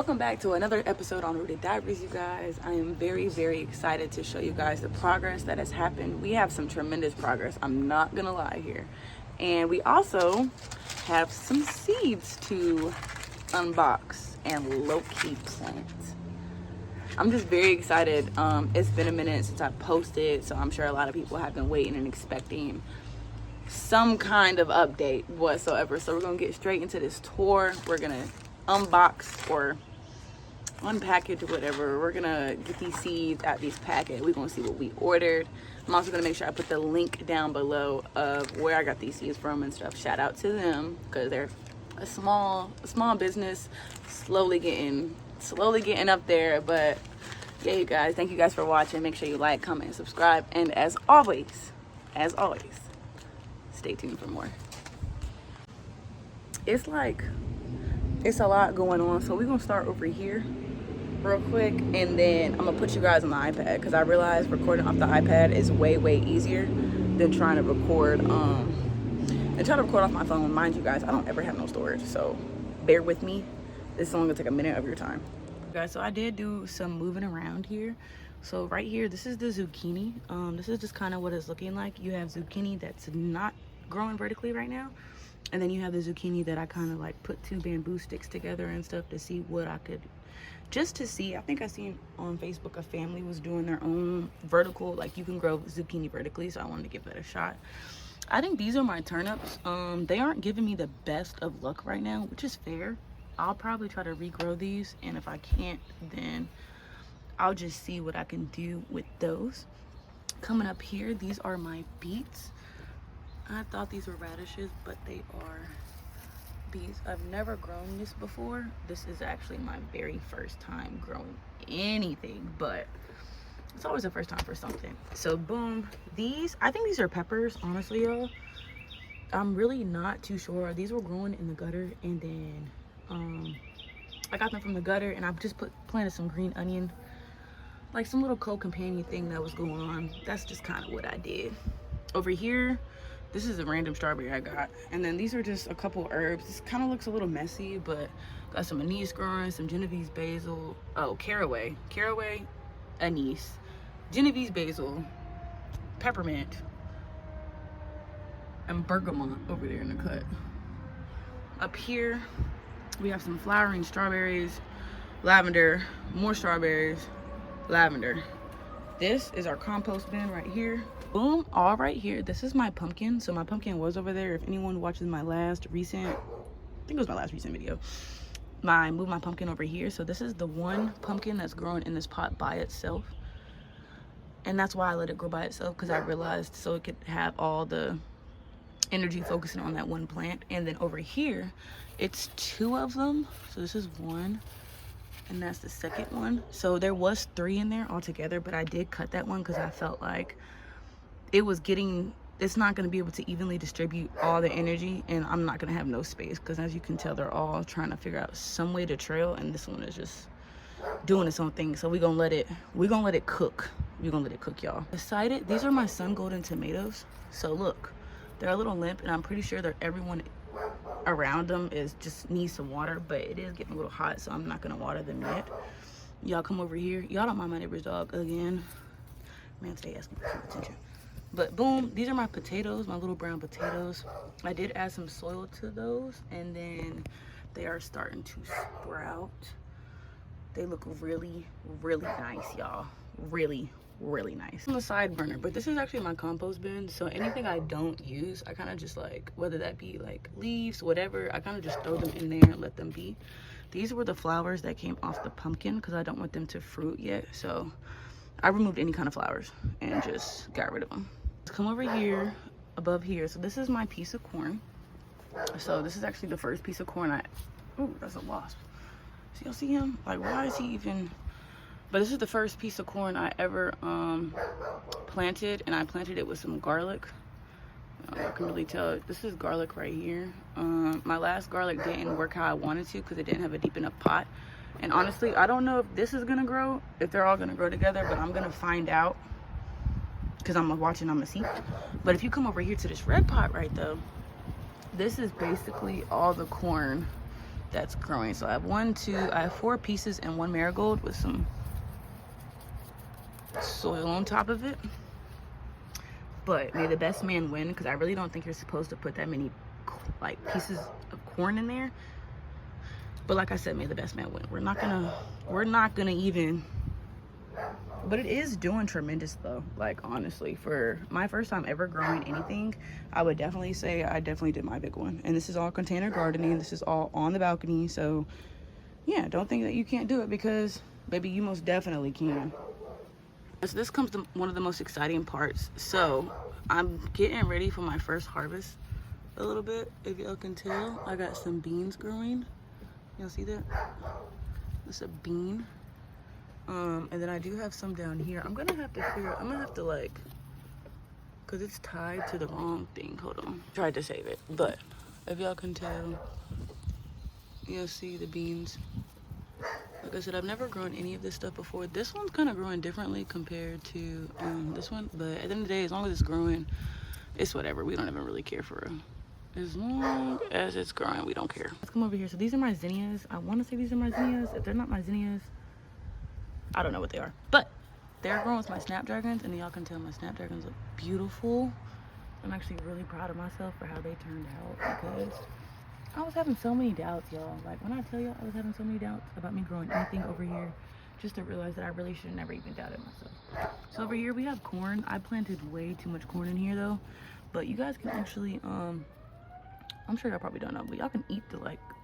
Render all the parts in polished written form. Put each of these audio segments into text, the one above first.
Welcome back to another episode on Rooted Diaries, you guys. I am very, very excited to show you guys the progress that has happened. We have some tremendous progress, I'm not gonna lie here. And we also have some seeds to unbox and low-key plant. I'm just very excited. It's been a minute since I posted, so I'm sure a lot of people have been waiting and expecting some kind of update whatsoever. So we're gonna get straight into this tour. We're gonna unbox or unpackage or whatever. We're gonna get these seeds out these packets. We're gonna see what we ordered. I'm also gonna make sure I put the link down below of where I got these seeds from and stuff. Shout out to them because they're a small business, slowly getting up there. But yeah, you guys, thank you guys for watching. Make sure you like, comment, and subscribe. And as always, stay tuned for more. It's a lot going on, so we're gonna start over here real quick, and then I'm gonna put you guys on the iPad because I realized recording off the iPad is way easier than trying to record off my phone. Mind you guys, I don't ever have no storage, so bear with me. This is only gonna take a minute of your time, guys. So I did do some moving around here. So right here, this is the zucchini. This is just kind of what it's looking like. You have zucchini that's not growing vertically right now, and then you have the zucchini that I kind of like put two bamboo sticks together and stuff to see what I could, just to see. I think I seen on Facebook a family was doing their own vertical, like you can grow zucchini vertically, so I wanted to give that a shot. I think these are my turnips. They aren't giving me the best of luck right now, which is fair. I'll probably try to regrow these, and if I can't, then I'll just see what I can do with those. Coming up here, these are my beets. I thought these were radishes, but they are beets. I've never grown this before. This is actually my very first time growing anything, but it's always the first time for something. So boom, I think these are peppers, honestly, y'all. I'm really not too sure. These were growing in the gutter, and then I got them from the gutter, and I've just planted some green onion, like some little co-companion thing that was going on. That's just kind of what I did. Over here, this is a random strawberry I got, and then these are just a couple herbs. This kind of looks a little messy, but got some anise growing, some Genovese basil, caraway, anise, Genovese basil, peppermint, and bergamot over there in the cut. Up here, we have some flowering strawberries, lavender, more strawberries, lavender. This is our compost bin right here. Boom, all right here. This is my pumpkin. So my pumpkin was over there. If anyone watches my last recent, I think it was my last recent video, I moved my pumpkin over here. So this is the one pumpkin that's growing in this pot by itself. And that's why I let it grow by itself, because I realized so it could have all the energy focusing on that one plant. And then over here, it's two of them. So this is one, and that's the second one. So there was three in there altogether, but I did cut that one because I felt like it's not going to be able to evenly distribute all the energy, and I'm not going to have no space, because as you can tell, they're all trying to figure out some way to trail, and this one is just doing its own thing. So we're gonna let it cook. Y'all. Decided these are my sun golden tomatoes. So look, they're a little limp, and I'm pretty sure that everyone around them just needs some water, but it is getting a little hot, so I'm not gonna water them yet. Y'all come over here. Y'all don't mind my neighbor's dog again. Man, stay asking for some attention. But boom, these are my potatoes, my little brown potatoes. I did add some soil to those, and then they are starting to sprout. They look really nice, y'all. Really nice. On the side burner, but this is actually my compost bin, so anything I don't use, I kind of just like, whether that be like leaves, whatever, I kind of just throw them in there and let them be. These were the flowers that came off the pumpkin because I don't want them to fruit yet, so I removed any kind of flowers and just got rid of them. Let's come over here, above here. So this is my piece of corn. So this is actually the first piece of corn ooh, that's a wasp. So y'all see him? Like, why is he even? But this is the first piece of corn I ever planted, and I planted it with some garlic. I can really tell. This is garlic right here. My last garlic didn't work how I wanted to because it didn't have a deep enough pot. And honestly, I don't know if this is gonna grow, if they're all gonna grow together, but I'm gonna find out because I'm watching, I'm gonna see. But if you come over here to this red pot right though, this is basically all the corn that's growing. So I have 4 pieces and 1 marigold with some soil on top of it. But may the best man win, because I really don't think you're supposed to put that many like pieces of corn in there. But like I said, may the best man win. We're not gonna even, but it is doing tremendous though. Like honestly, for my first time ever growing anything, I would definitely say I definitely did my big one. And this is all container gardening. This is all on the balcony. So yeah, don't think that you can't do it, because baby, you most definitely can. So this comes to one of the most exciting parts. So I'm getting ready for my first harvest a little bit. If y'all can tell, I got some beans growing. Y'all see that? It's a bean. And then I do have some down here. I'm gonna have to like, cause it's tied to the wrong thing. Hold on. Tried to save it, but if y'all can tell, you'll see the beans. Like I said, I've never grown any of this stuff before. This one's kind of growing differently compared to this one. But at the end of the day, as long as it's growing, it's whatever. We don't even really care for real. As long as it's growing, we don't care. Let's come over here. So these are my zinnias. I want to say these are my zinnias. If they're not my zinnias, I don't know what they are. But they're growing with my snapdragons, and y'all can tell my snapdragons look beautiful. I'm actually really proud of myself for how they turned out, because I was having so many doubts, y'all. Like when I tell y'all I was having so many doubts about me growing anything over here, just to realize that I really should have never even doubted myself. So over here we have corn. I planted way too much corn in here though. But you guys can actually, I'm sure y'all probably don't know, but y'all can eat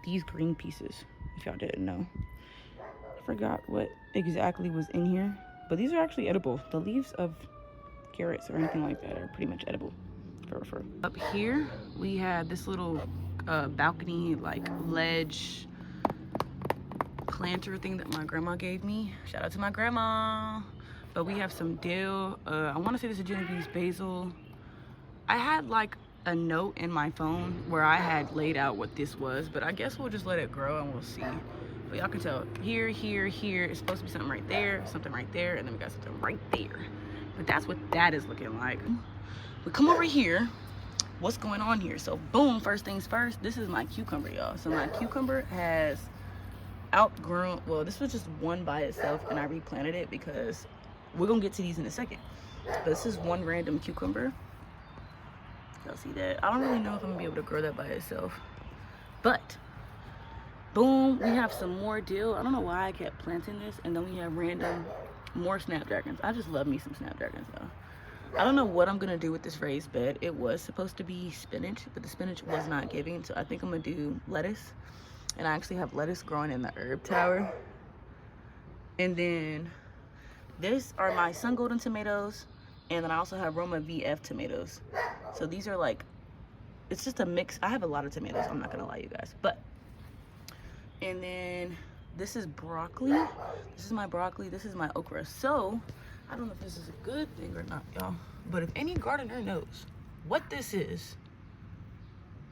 these green pieces if y'all didn't know. I forgot what exactly was in here, but these are actually edible. The leaves of carrots or anything like that are pretty much edible. For up here we have this little balcony like ledge planter thing that my grandma gave me. Shout out to my grandma. But we have some dill. I want to say this is Genovese basil. I had like a note in my phone where I had laid out what this was, but I guess we'll just let it grow and we'll see. But y'all can tell here, it's supposed to be something right there, and then we got something right there. But that's what that is looking like. We come over here. What's going on here? So boom, first things first, this is my cucumber, y'all. So my cucumber has outgrown, well, this was just one by itself and I replanted it because we're gonna get to these in a second. But this is one random cucumber. Y'all see that? I don't really know if I'm gonna be able to grow that by itself. But boom, we have some more dill. I don't know why I kept planting this. And then we have random more snapdragons. I just love me some snapdragons though. I don't know what I'm gonna do with this raised bed. It was supposed to be spinach, but the spinach was not giving, so I think I'm gonna do lettuce. And I actually have lettuce growing in the herb tower. And then this are my sun golden tomatoes, and then I also have Roma VF tomatoes. So these are like, it's just a mix. I have a lot of tomatoes, I'm not gonna lie, you guys. But and then this is broccoli. This is my broccoli. This is my okra. So I don't know if this is a good thing or not, y'all. But if any gardener knows what this is,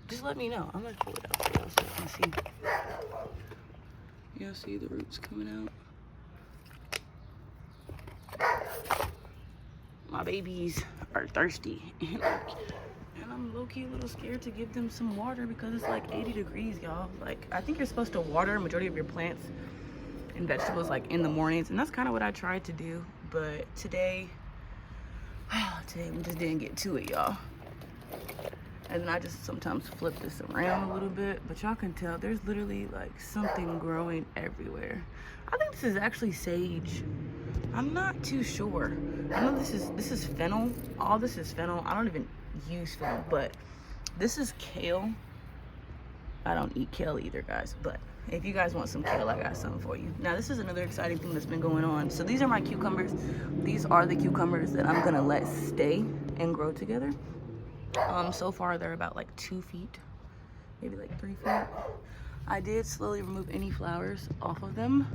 just let me know. I'm gonna pull it out for y'all so you can see. Y'all see the roots coming out? My babies are thirsty. And I'm low-key a little scared to give them some water because it's like 80 degrees, y'all. Like, I think you're supposed to water a majority of your plants and vegetables like in the mornings, and that's kind of what I tried to do. But today we just didn't get to it, y'all. And then I just sometimes flip this around a little bit, but y'all can tell there's literally like something growing everywhere. I think this is actually sage. I'm not too sure. I know this is fennel. All this is fennel. I don't even use fennel, but this is kale. I don't eat kale either, guys, but if you guys want some kale, I got something for you. Now, this is another exciting thing that's been going on. So these are my cucumbers. These are the cucumbers that I'm gonna let stay and grow together. So far they're about like 2 feet, maybe like 3 feet. I did slowly remove any flowers off of them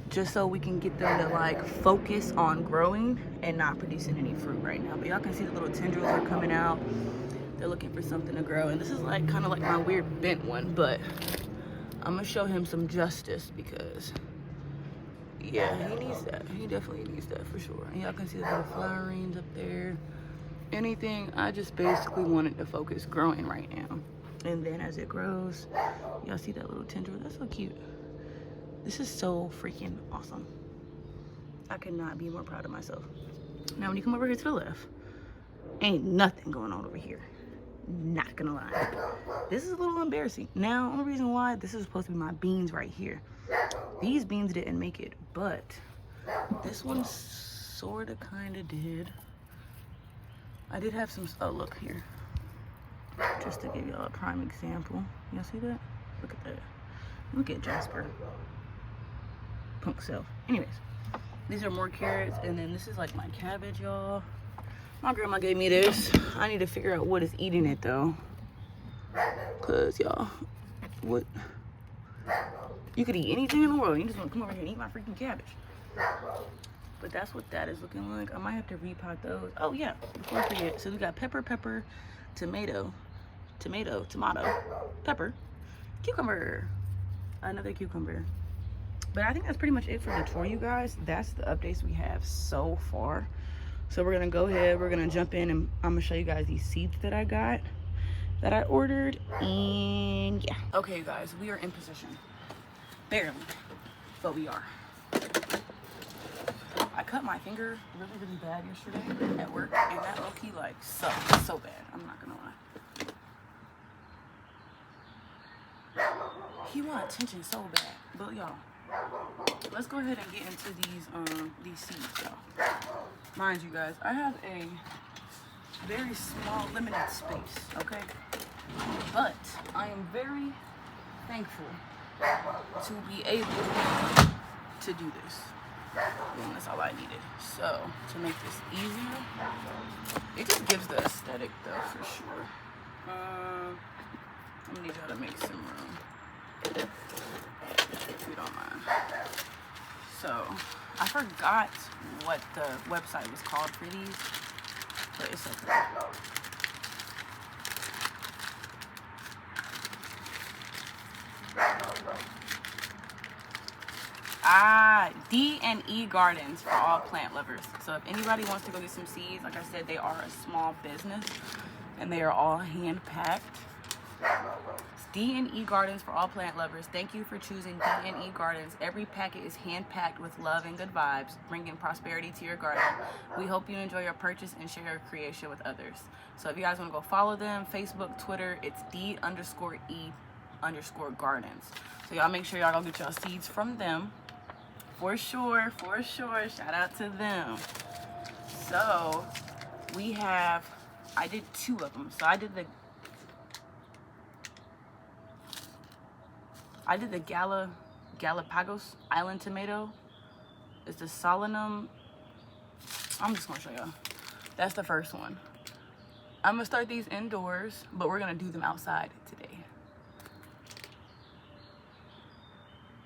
just so we can get them to like focus on growing and not producing any fruit right now. But y'all can see the little tendrils are coming out. They're looking for something to grow, and this is like kind of like my weird bent one, but I'm gonna show him some justice because yeah, he needs that. He definitely needs that for sure. And y'all can see the little flowerings up there. Anything, I just basically wanted to focus growing right now. And then as it grows, y'all see that little tendril? That's so cute. This is so freaking awesome. I could not be more proud of myself. Now, when you come over here to the left, ain't nothing going on over here. Not gonna lie. This is a little embarrassing. Now, only reason why, this is supposed to be my beans right here. These beans didn't make it, but this one sorta kinda did. I did have some, oh look here. Just to give y'all a prime example. Y'all see that? Look at that. Look at Jasper. Punk self. Anyways, these are more carrots, and then this is like my cabbage, y'all. My grandma gave me this. I need to figure out what is eating it though. Cause y'all, what? You could eat anything in the world. You just want to come over here and eat my freaking cabbage. But that's what that is looking like. I might have to repot those. Oh yeah, before I forget. So we got pepper, tomato, pepper, cucumber, another cucumber. But I think that's pretty much it for the tour, you guys. That's the updates we have so far. So we're gonna go ahead, we're gonna jump in, and I'm gonna show you guys these seeds that I got, that I ordered, and yeah. Okay, you guys, we are in position. Barely, but we are. I cut my finger really, really bad yesterday at work, and that low-key like sucked so bad. I'm not gonna lie. He want attention so bad, but y'all, let's go ahead and get into these seeds, y'all. Mind you guys, I have a very small, limited space, okay? But I am very thankful to be able to do this. And that's all I needed. So, to make this easier, it just gives the aesthetic though, for sure. I'm gonna need y'all to make some room, if you don't mind. So, I forgot what the website was called for these, but it's okay. D&E Gardens for all plant lovers. So if anybody wants to go get some seeds, like I said, they are a small business and they are all hand packed. D&E Gardens for all plant lovers. Thank you for choosing D&E Gardens. Every packet is hand packed with love and good vibes, bringing prosperity to your garden. We hope you enjoy your purchase and share your creation with others. So if you guys want to go follow them, Facebook, Twitter, it's D_E_Gardens. So y'all make sure y'all go get y'all seeds from them. For sure, for sure. Shout out to them. So we have, I did 2 of them. So I did the Galapagos Island tomato. It's the Solanum. I'm just gonna show y'all. That's the first one. I'm gonna start these indoors, but we're gonna do them outside today.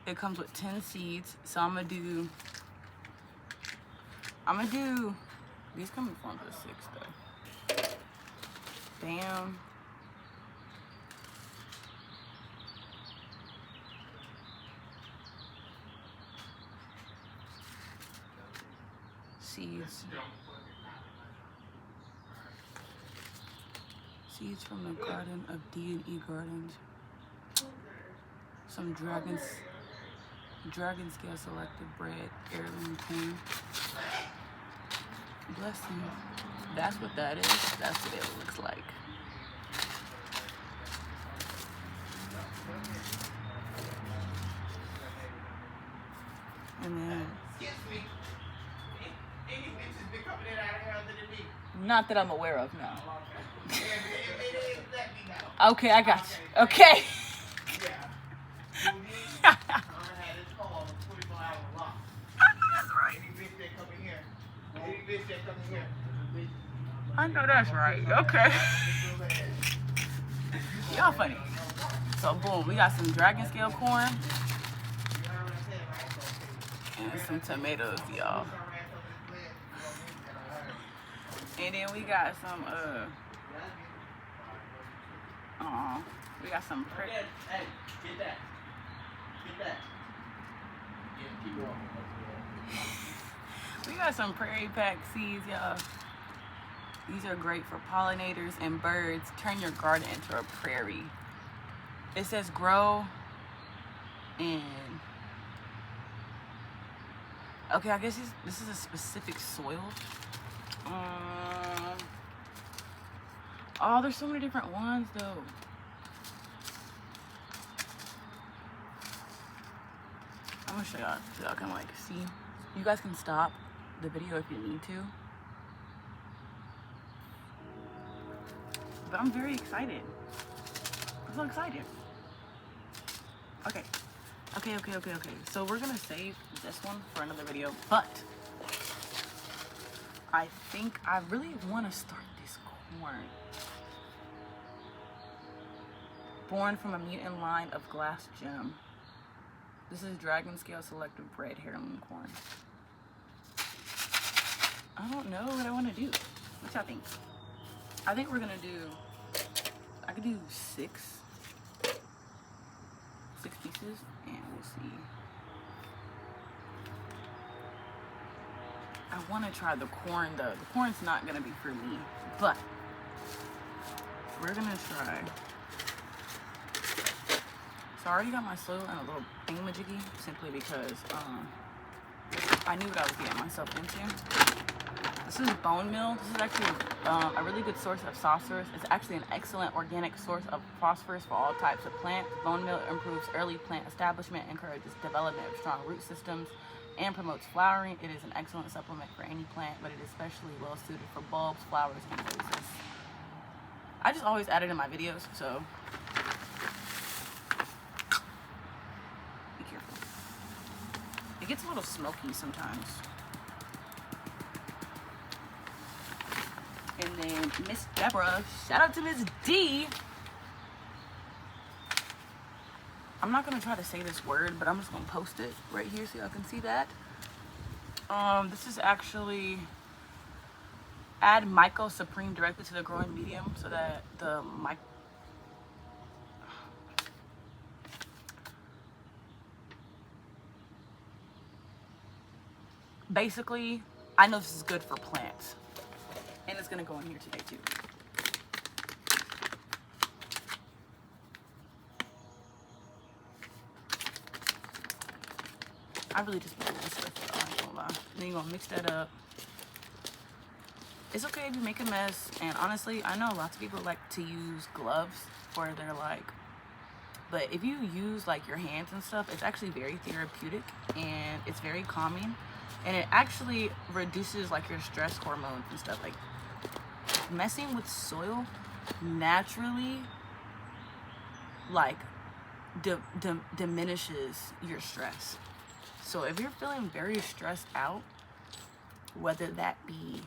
It comes with 10 seeds, so I'm gonna do, these come in forms of 6 though. Bam. Seeds from the garden of D&E Gardens. Some dragon scale selective bread, heirloom cane. Bless you. That's what that is. That's what it looks like. And then, not that I'm aware of, no. Okay, I got you. Okay. I know that's right. Okay. Y'all funny. So boom, we got some dragon scale corn and some tomatoes, y'all. And then we got some we got some hey, get that. We got some prairie pack seeds, y'all. These are great for pollinators and birds. Turn your garden into a prairie. It says grow in, okay, I guess this is a specific soil. Oh, there's so many different ones though. I'm gonna show y'all so y'all can like see. You guys can stop the video if you need to. But I'm very excited. I'm so excited. Okay. So we're gonna save this one for another video, but I think I really want to start this corn. Born from a mutant line of glass gem. This is dragon scale selective bred heirloom corn. I don't know what I want to do. What y'all think? I think we're gonna do, I could do six pieces, and we'll see. I want to try the corn though. The corn's not gonna be for me, but we're gonna try. So I already got my soil and a little thingamajiggy, simply because I knew what I was getting myself into. This is bone meal. This is actually a really good source of phosphorus. It's actually an excellent organic source of phosphorus for all types of plants. Bone meal improves early plant establishment, encourages development of strong root systems, and promotes flowering. It is an excellent supplement for any plant, but it is especially well suited for bulbs, flowers, and roses. I just always add it in my videos, so be careful. It gets a little smoky sometimes. And then Miss Deborah, shout out to Miss D. I'm not gonna try to say this word, but I'm just gonna post it right here so y'all can see that. This is actually add Myco Supreme directly to the growing medium so that the basically, I know this is good for plants. And it's gonna go in here today too. I really just put this with it, I'm not gonna lie. Then you're gonna mix that up. It's okay if you make a mess, and honestly, I know lots of people like to use gloves for their like, but if you use like your hands and stuff, it's actually very therapeutic and it's very calming, and it actually reduces like your stress hormones and stuff. Like, messing with soil naturally like diminishes your stress. So if you're feeling very stressed out, whether that be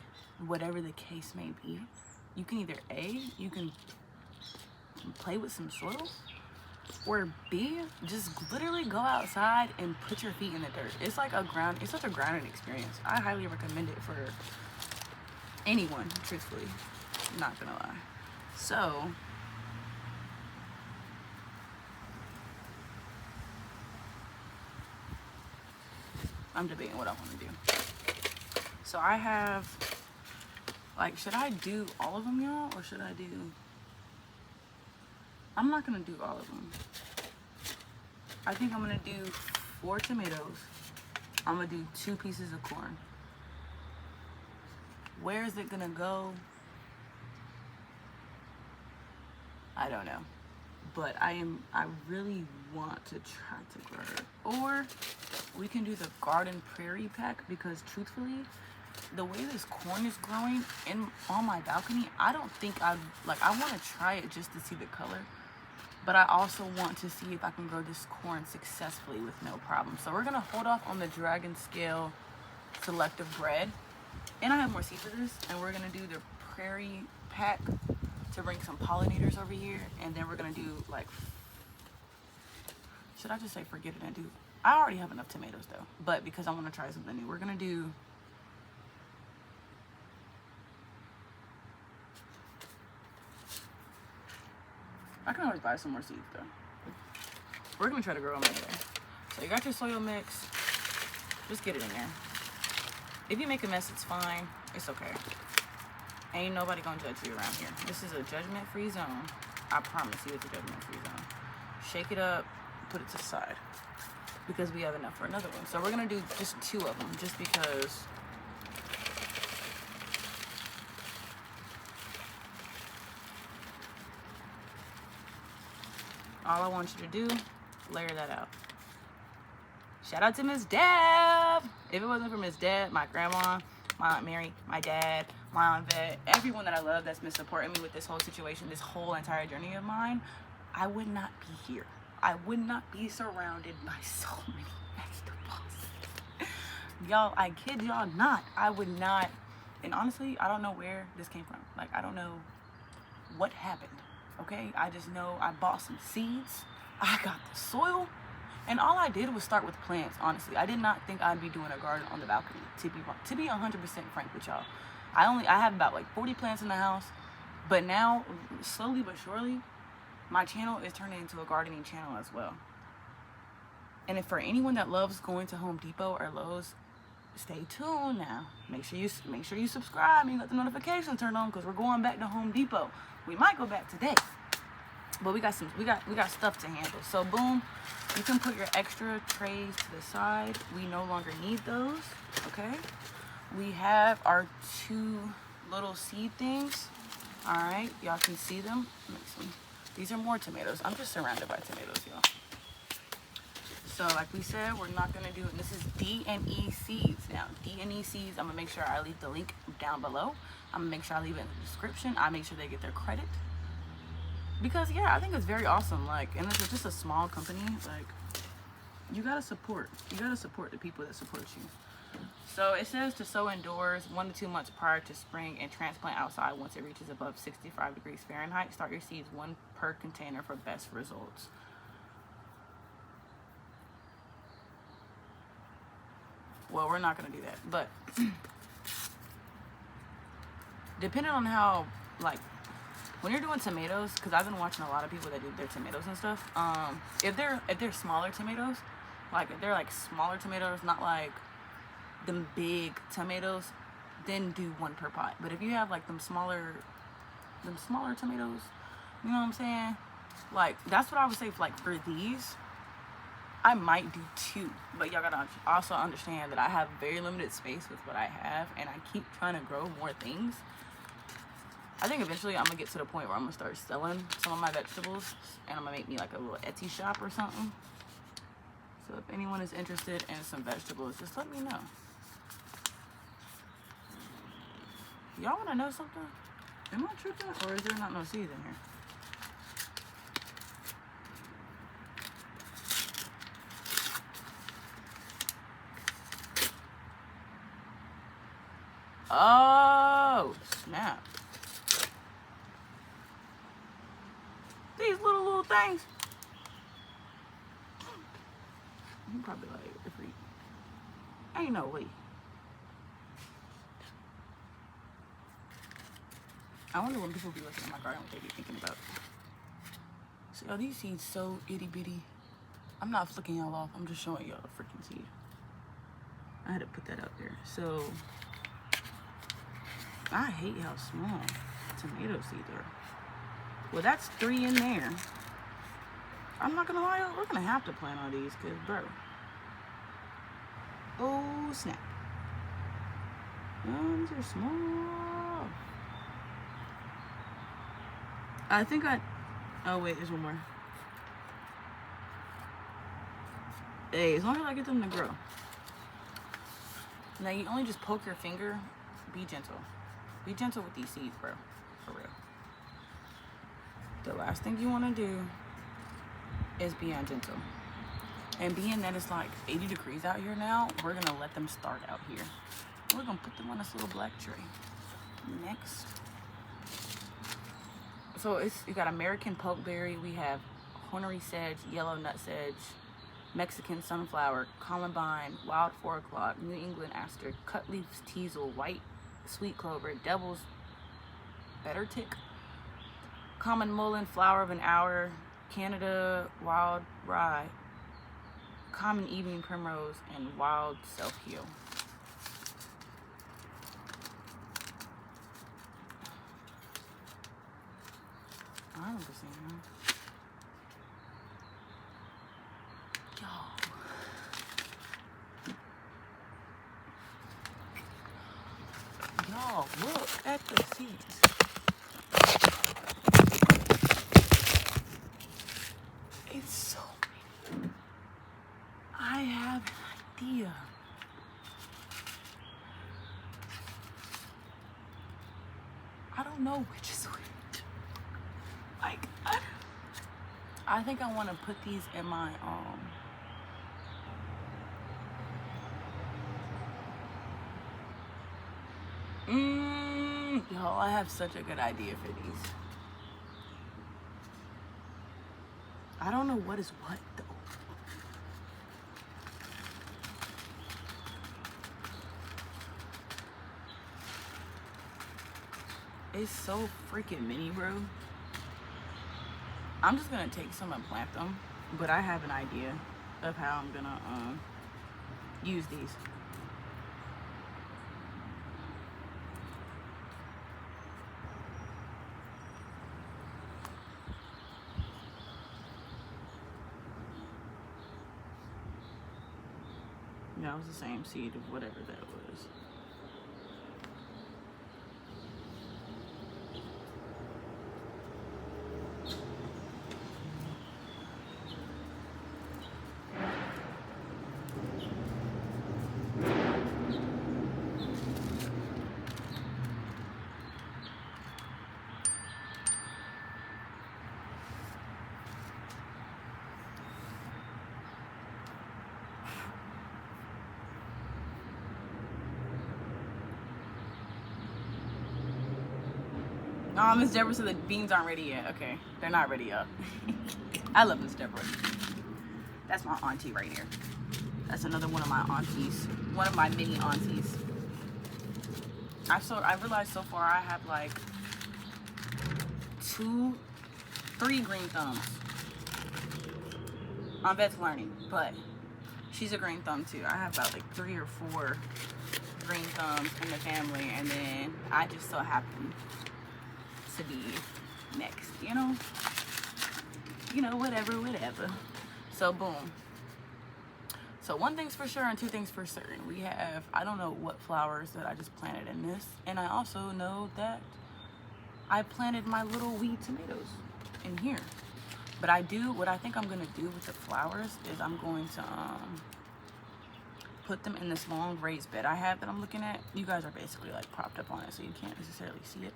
whatever the case may be, you can either A, you can play with some soil, or B, just literally go outside and put your feet in the dirt. It's like it's such a grounding experience. I highly recommend it for anyone, truthfully, not gonna lie. So I'm debating what I want to do. So I have, like, should I do all of them, y'all, or should I do, I'm not gonna do all of them. I think I'm gonna do 4 tomatoes. I'm gonna do 2 pieces of corn. Where is it gonna go? I don't know. But I really want to try to grow it. Or we can do the garden prairie pack, because truthfully, the way this corn is growing on my balcony, I don't think I want to try it just to see the color. But I also want to see if I can grow this corn successfully with no problem. So we're gonna hold off on the dragon scale selective bred. And I have more seeds for this, and we're gonna do the prairie pack to bring some pollinators over here, and then we're gonna do like, should I just say forget it and do, I already have enough tomatoes though, but because I want to try something new, we're gonna do, I can always buy some more seeds though. We're gonna try to grow them anyway. So you got your soil mix, just get it in there. If you make a mess, it's fine, it's okay. Ain't nobody gonna judge you around here. This is a judgment-free zone. I promise you it's a judgment-free zone. shake it up, put it to the side, because we have enough for another one. So we're gonna do just 2 of them, just because. All I want you to do, layer that out. Shout out to Miss Deb. If it wasn't for Miss Deb, my grandma, my Aunt Mary, my dad, my Aunt Vet, everyone that I love that's been supporting me with this whole situation, this whole entire journey of mine, I would not be here. I would not be surrounded by so many vegetables. Y'all, I kid y'all not. I would not. And honestly, I don't know where this came from. Like, I don't know what happened. Okay, I just know I bought some seeds, I got the soil, and all I did was start with plants. Honestly, I did not think I'd be doing a garden on the balcony, to be 100% frank with y'all. I have about like 40 plants in the house, but now, slowly but surely, my channel is turning into a gardening channel as well. And if for anyone that loves going to Home Depot or Lowe's, stay tuned now. Make sure you subscribe and let the notifications turn on, because we're going back to Home Depot. We might go back today, but we got stuff to handle. So boom, you can put your extra trays to the side. We no longer need those. Okay, we have our 2 little seed things. All right, y'all can see them. These are more tomatoes. I'm just surrounded by tomatoes, y'all. So like we said, we're not gonna do, and this is D&E seeds now. D&E seeds, I'm gonna make sure I leave the link down below. I'm gonna make sure I leave it in the description. I make sure they get their credit. Because yeah, I think it's very awesome. Like, and it's just a small company. Like, you gotta support the people that support you. So it says to sow indoors 1 to 2 months prior to spring and transplant outside once it reaches above 65 degrees Fahrenheit. Start your seeds 1 per container for best results. Well, we're not gonna do that, but depending on how, like, when you're doing tomatoes, because I've been watching a lot of people that do their tomatoes and stuff. If they're smaller tomatoes, like if they're like smaller tomatoes, not like them big tomatoes, then do 1 per pot. But if you have like them smaller tomatoes, you know what I'm saying? Like, that's what I would say. Like, for these, I might do 2, but y'all gotta also understand that I have very limited space with what I have, and I keep trying to grow more things. I think eventually I'm gonna get to the point where I'm gonna start selling some of my vegetables, and I'm gonna make me like a little Etsy shop or something. So if anyone is interested in some vegetables, just let me know. Y'all wanna know something? Am I tripping, or is there not no seeds in here? Oh, snap. These little things. You probably like it for you. Ain't no way. I wonder when people be looking at my garden what they be thinking about. See, oh, these seeds so itty bitty. I'm not flicking y'all off. I'm just showing y'all the freaking seed. I had to put that out there. So I hate how small tomato seeds are. Well, that's 3 in there. I'm not gonna lie, we're gonna have to plant all these, cause bro. Oh snap. These are small. I think oh wait, there's 1 more. Hey, as long as I get them to grow. Now you only just poke your finger. Be gentle. Be gentle with these seeds, bro. For real. The last thing you want to do is be ungentle. And being that it's like 80 degrees out here now, we're going to let them start out here. We're going to put them on this little black tray. Next. So you got American pokeberry. We have hornery sedge, yellow nutsedge, Mexican sunflower, columbine, wild 4 o'clock, New England aster, cutleaf teasel, white sweet clover, devil's better tick, common mullein, flower of an hour, Canada wild rye, common evening primrose, and wild self-heal. I don't know. Y'all, look at the seeds. It's so pretty. I have an idea. I don't know which is which. Like, I think I want to put these in my y'all, I have such a good idea for these. I don't know what is what though. It's so freaking mini, bro. I'm just gonna take some and plant them, but I have an idea of how I'm gonna use these. That was the same seed of whatever that was. Miss Deborah said the beans aren't ready yet. Okay, they're not ready yet. I love Miss Deborah. That's my auntie right here. That's another one of my aunties. One of my mini aunties. I realized so far I have like 3 green thumbs. I'm Beth's learning, but she's a green thumb too. I have about like 3 or 4 green thumbs in the family, and then I just so happen to be next, you know, whatever. So boom. So one thing's for sure and 2 things for certain. We have, I don't know what flowers that I just planted in this, and I also know that I planted my little weed tomatoes in here. But what I think I'm gonna do with the flowers is I'm going to put them in this long raised bed I have that I'm looking at. You guys are basically like propped up on it, so you can't necessarily see it.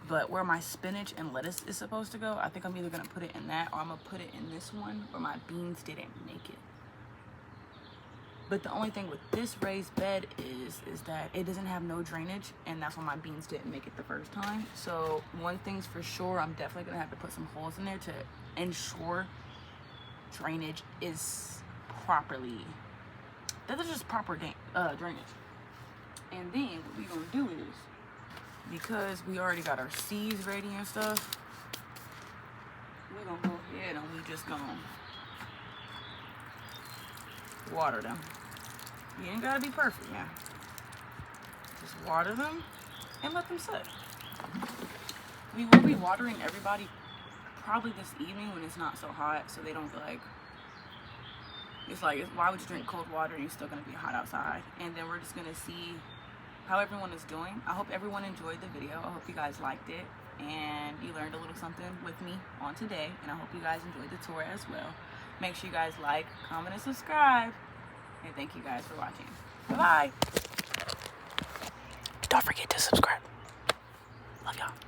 But where my spinach and lettuce is supposed to go, I think I'm either gonna put it in that or I'm gonna put it in this one where my beans didn't make it. But the only thing with this raised bed is that it doesn't have no drainage, and that's why my beans didn't make it the first time. So one thing's for sure, I'm definitely gonna have to put some holes in there to ensure drainage is properly, that there's just proper drainage. And then what we're gonna do is, because we already got our seeds ready and stuff, we're gonna go ahead and we just gonna water them. You ain't gotta be perfect now. Just water them and let them sit. We will be watering everybody probably this evening when it's not so hot, so they don't like, it's like, why would you drink cold water and you're still gonna be hot outside? And then we're just gonna see how everyone is doing. I hope everyone enjoyed the video. I hope you guys liked it and you learned a little something with me on today, and I hope you guys enjoyed the tour as well. Make sure you guys like, comment, and subscribe, and thank you guys for watching. Bye-bye. Don't forget to subscribe. Love y'all.